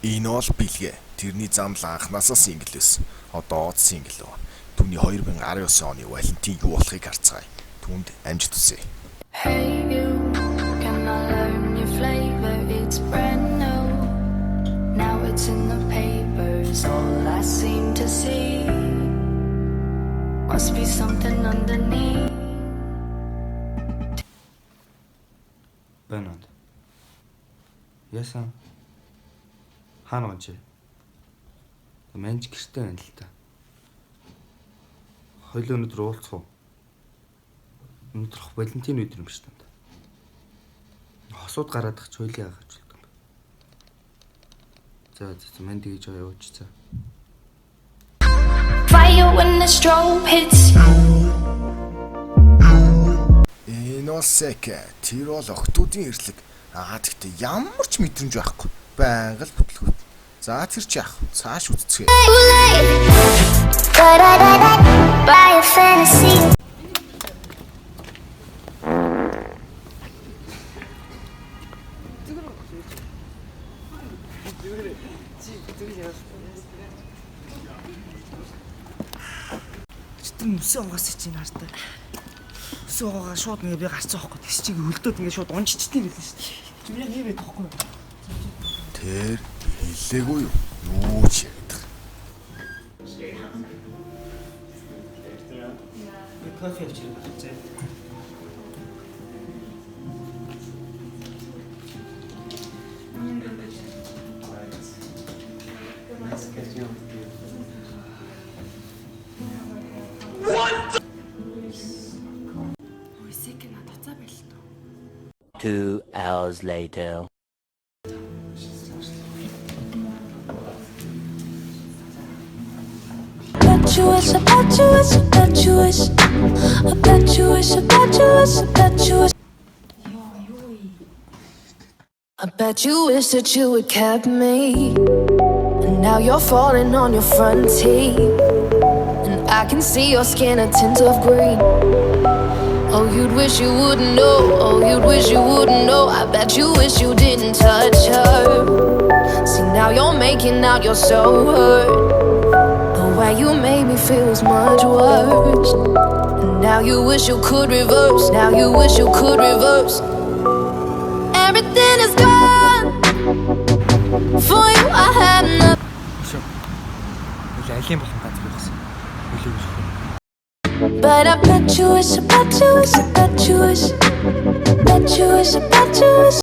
Энэ бол бэлгээ. Тэрний замл анхнаасаа сингл байсан. Одоо сингл ба. Түүний 2019 оны Валентин юу болохыг харцгаая. Түүнд амжилт хүсье. Hey you, can I learn your flavor? It's brand new. Now it's in the papers, all I seem to see. Must be something underneath. Байна. Яасан? Хаана гонч? Манж гэртээ байна л та. Хоёул өнөдөр уулзах уу? Өнөдөр Валентин өдөр юм биш танд. Хосууд гараад ах хоёлын агаж болдог юм. За манд гэж явууч за. Fire when the strobe hits. Иносека тэр бол охтуудын эрлэг. Гэхдээ ямар ч мэдрэмж байхгүй. Байнга л бүтлгүүд. За тэр чи яах вэ? Цааш үтцгээ. By a fantasy. Читэн өсөө угаасч чинь хартаа. Өсөө угаа шууд ингээ би гарцсан байхгүй. Тэс чиг өлдөөд ингээ шууд унжичдээ байлаа шүү дээ. Чи яг нэрээ тахгүй. Тэр хэлээгүй юу? Юу ч ядах. Кофе авчирч байна. What? 2 hours later. Bet you wish, I bet you wish, I bet you wish. I bet you wish, I bet you wish, I bet you wish. I bet you wish that you had kept me. And now you're falling on your front teeth. And I can see your skin a tint of green. Oh, you'd wish you wouldn't know. Oh, you'd wish you wouldn't know. I bet you wish you didn't touch her. See, now you're making out you're so hurt. The way you made me feel was much worse. And now you wish you could reverse. Now you wish you could reverse. Everything is gone. For you I had nothing. Айлын болон ганц байсан. Үлээгүй. But I bet you wish, I bet you wish, I bet you wish. Bet you wish, I bet you wish.